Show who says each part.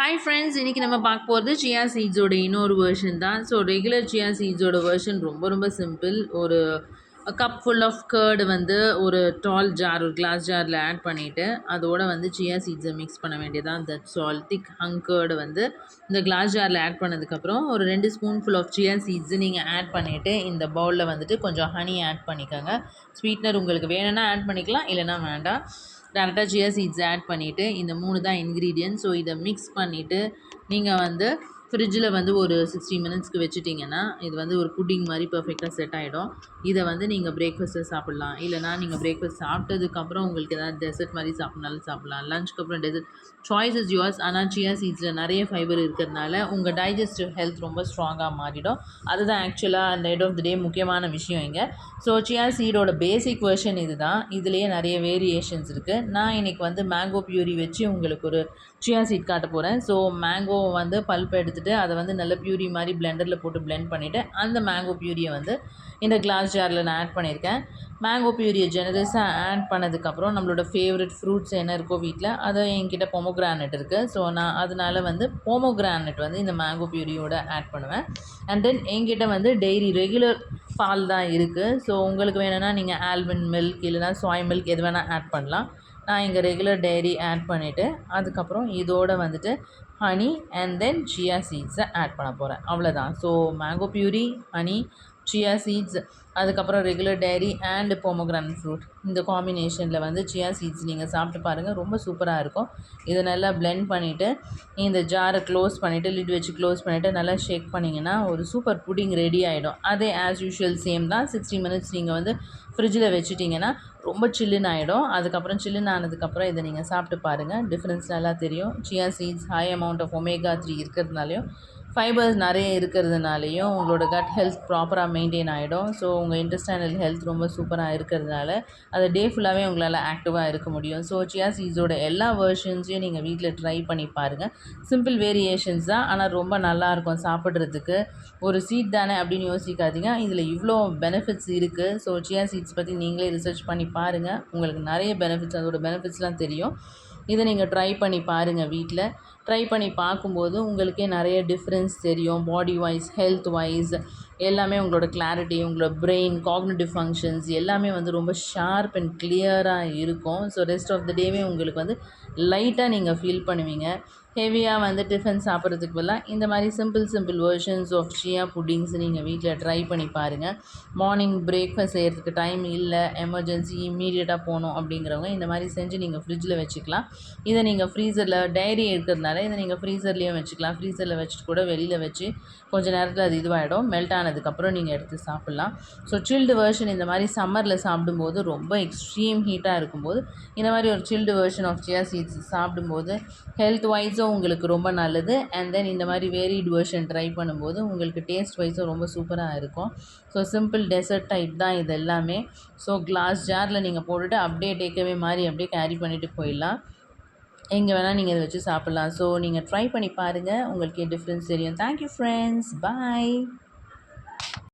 Speaker 1: Hi friends, இன்றைக்கி நம்ம பார்க்க போகிறது சியா சீட்ஸோட இன்னொரு வெர்ஷன் தான். ஸோ ரெகுலர் சியா சீட்ஸோட வெர்ஷன் ரொம்ப ரொம்ப சிம்பிள். ஒரு கப் ஃபுல் ஆஃப் கர்டு வந்து ஒரு டால் ஜார், ஒரு கிளாஸ் ஜாரில் ஆட் பண்ணிவிட்டு அதோட வந்து சியா சீட்ஸை மிக்ஸ் பண்ண வேண்டியதான். That's all. Thick hung curd வந்து இந்த கிளாஸ் ஜாரில் ஆட் பண்ணதுக்கப்புறம் ஒரு 2 spoon full of chia seeds நீங்கள் ஆட் பண்ணிவிட்டு இந்த பவுலில் வந்துட்டு கொஞ்சம் ஹனி ஆட் பண்ணிக்கோங்க. ஸ்வீட்னர் உங்களுக்கு வேணும்னா ஆட் பண்ணிக்கலாம், இல்லைனா வேண்டாம். டேரெக்டாக சியா சீட்ஸ் ஆட் பண்ணிவிட்டு இந்த 3 தான் இன்க்ரீடியன்ட். ஸோ இதை மிக்ஸ் பண்ணிவிட்டு நீங்கள் வந்து ஃப்ரிட்ஜில் வந்து ஒரு 60 மினிட்ஸ்க்கு வச்சுட்டிங்கன்னா இது வந்து ஒரு புட்டிங் மாதிரி பர்ஃபெக்டாக செட் ஆகிடும். இதை வந்து நீங்கள் பிரேக்ஃபாஸ்ட்டை சாப்பிட்லாம், இல்லைனா நீங்கள் பிரேக்ஃபாஸ்ட் சாப்பிட்டதுக்கப்புறம் உங்களுக்கு ஏதாவது டெசர்ட் மாதிரி சாப்பிட்னாலும் சாப்பிட்லாம். லஞ்சுக்கு அப்புறம் டெசர்ட் சாய்ஸ் இஸ் யுவர்ஸ். ஆனால் சியா சீட்ஸில் நிறைய ஃபைபர் இருக்கிறதுனால உங்கள் டைஜஸ்டிவ் ஹெல்த் ரொம்ப ஸ்ட்ராங்காக மாறிடும். அதுதான் ஆக்சுவலாக அந்த எண்ட் ஆஃப் த டே முக்கியமான விஷயம் இங்கே. ஸோ சியா சீடோட பேசிக் வெர்ஷன் இது தான். இதுலேயே நிறைய வேரியேஷன்ஸ் இருக்குது. நான் இன்றைக்கி வந்து மேங்கோ பியூரி வச்சு உங்களுக்கு ஒரு சியா சீட் காட்ட போகிறேன். ஸோ மேங்கோ வந்து பல்ப் எடுத்துகிட்டு அதை வந்து நல்ல பியூரி மாதிரி பிளெண்டரில் போட்டு பிளெண்ட் பண்ணிவிட்டு அந்த மேங்கோ பியூரியை வந்து இந்த கிளாஸ் ஜாரில் நான் ஆட் பண்ணியிருக்கேன். மேங்கோ பியூரியை ஜெனரஸாக ஆட் பண்ணதுக்கப்புறம் நம்மளோட ஃபேவரட் ஃப்ரூட்ஸ் என்ன இருக்கோ வீட்டில், அதை என்கிட்ட பொமோகிரானட் இருக்குது. ஸோ நான் அதனால் வந்து பொமோகிரானட் வந்து இந்த மேங்கோ பியூரியோட ஆட் பண்ணுவேன். அண்ட் தென் என்கிட்ட வந்து டெய்ரி ரெகுலர் பால் தான் இருக்குது. ஸோ உங்களுக்கு வேணும்னா நீங்கள் ஆல்மண்ட் மில்க் இல்லைனா சோய் மில்க் எது வேணால் ஆட் பண்ணலாம். நான் இங்கே ரெகுலர் டெய்ரி ஆட் பண்ணிவிட்டு அதுக்கப்புறம் இதோட வந்துட்டு ஹனி அண்ட் தென் சியா சீட்ஸை ஆட் பண்ண போகிறேன். அவ்வளோதான். So mango puree, honey, chia seeds, அதுக்கப்புறம் regular dairy and pomegranate fruit, இந்த காம்பினேஷனில் வந்து சியா சீட்ஸ் நீங்கள் சாப்பிட்டு பாருங்கள். ரொம்ப சூப்பராக இருக்கும். இதை நல்லா பிளெண்ட் பண்ணிவிட்டு இந்த ஜாரை க்ளோஸ் பண்ணிவிட்டு லிட் வச்சு க்ளோஸ் பண்ணிவிட்டு நல்லா ஷேக் பண்ணிங்கன்னா ஒரு சூப்பர் புட்டிங் ரெடி ஆகிடும். அதே ஆஸ் யூஷுவல் சேம் தான். 60 மினிட்ஸ் நீங்கள் வந்து ஃப்ரிட்ஜில் வச்சுட்டிங்கன்னா ரொம்ப சில்லுன்னு ஆகிடும். அதுக்கப்புறம் சில்லுன்னு ஆனதுக்கப்புறம் இதை நீங்கள் சாப்பிட்டு பாருங்கள். டிஃப்ரென்ஸ் நல்லா தெரியும். Chia seeds high amount of omega 3 இருக்கிறதுனாலையும் ஃபைபர்ஸ் நிறைய இருக்கிறதுனாலையும் உங்களோட கட் ஹெல்த் ப்ராப்பராக மெயின்டைன் ஆகிடும். ஸோ உங்கள் இன்டெஸ்டைனல் ஹெல்த் ரொம்ப சூப்பராக இருக்கிறதுனால அது டே ஃபுல்லாகவே உங்களால் ஆக்டிவாக இருக்க முடியும். ஸோ சியா சீட்ஸோட எல்லா வெர்ஷன்ஸையும் நீங்கள் வீட்டில் ட்ரை பண்ணி பாருங்கள். சிம்பிள் வேரியேஷன்ஸ் தான், ஆனால் ரொம்ப நல்லாயிருக்கும் சாப்பிட்றதுக்கு. ஒரு சீட் தானே அப்படின்னு யோசிக்காதீங்க, இதில் இவ்வளோ பெனிஃபிட்ஸ் இருக்குது. ஸோ சியா சீட்ஸ் பற்றி நீங்களே ரிசர்ச் பண்ணி பாருங்கள். உங்களுக்கு நிறைய பெனிஃபிட்ஸ், அதோட பெனிஃபிட்ஸ்லாம் தெரியும். இதை நீங்கள் ட்ரை பண்ணி பாருங்கள். வீட்டில் ட்ரை பண்ணி பார்க்கும்போது உங்களுக்கே நிறைய டிஃப்ரென்ஸ் தெரியும். பாடி வைஸ், ஹெல்த் வைஸ் எல்லாமே உங்களோட கிளாரிட்டி, உங்களோட பிரெயின், காக்னிட்டிவ் ஃபங்க்ஷன்ஸ் எல்லாமே வந்து ரொம்ப ஷார்ப் அண்ட் கிளியராக இருக்கும். ஸோ ரெஸ்ட் ஆஃப் த டேவே உங்களுக்கு வந்து லைட்டாக நீங்கள் ஃபீல் பண்ணுவீங்க. ஹெவியாக வந்து டிஃபன் சாப்பிட்றதுக்கு பதிலாக இந்த மாதிரி simple versions of chia puddings நீங்கள் வீட்டில் ட்ரை பண்ணி பாருங்கள். மார்னிங் பிரேக்ஃபாஸ்ட் செய்கிறதுக்கு டைம் இல்லை, எமர்ஜென்சி இம்மீடியட்டாக போகணும் அப்படிங்கிறவங்க இந்த மாதிரி செஞ்சு நீங்கள் ஃப்ரிட்ஜில் வச்சுக்கலாம். இதை நீங்கள் ஃப்ரீசரில் டைரி இருக்கிறதுனால இதை நீங்கள் ஃப்ரீசர்லேயும் வச்சுக்கலாம். ஃப்ரீசரில் வச்சுட்டு கூட வெளியில் வச்சு கொஞ்சம் நேரத்தில் அது இதுவாகிடும். மெல்ட் ஆனதுக்கப்புறம் நீங்கள் எடுத்து சாப்பிட்லாம். ஸோ சில்டு வெர்ஷன் இந்த மாதிரி சம்மரில் சாப்பிடும்போது ரொம்ப எக்ஸ்ட்ரீம் ஹீட்டாக இருக்கும்போது இந்த மாதிரி ஒரு chilled version of chia seeds சாப்பிடும்போது ஹெல்த் வைஸும் உங்களுக்கு ரொம்ப நல்லது. அண்ட் தென் இந்த மாதிரி வேரிட் வெர்ஷன் ட்ரை பண்ணும்போது உங்களுக்கு டேஸ்ட் வைஸும் ரொம்ப சூப்பராக இருக்கும். ஸோ சிம்பிள் டெசர்ட் டைப் தான் இது எல்லாமே. ஸோ கிளாஸ் ஜாரில் நீங்கள் போட்டுட்டு அப்படியே டேக்அவே மாதிரி அப்படியே கேரி பண்ணிவிட்டு போயிடலாம். எங்கே வேணால் நீங்கள் இதை வச்சு சாப்பிட்லாம். ஸோ நீங்கள் ட்ரை பண்ணி பாருங்கள், உங்களுக்கே டிஃப்ரென்ஸ் தெரியும். தேங்க்யூ ஃப்ரெண்ட்ஸ், பாய்.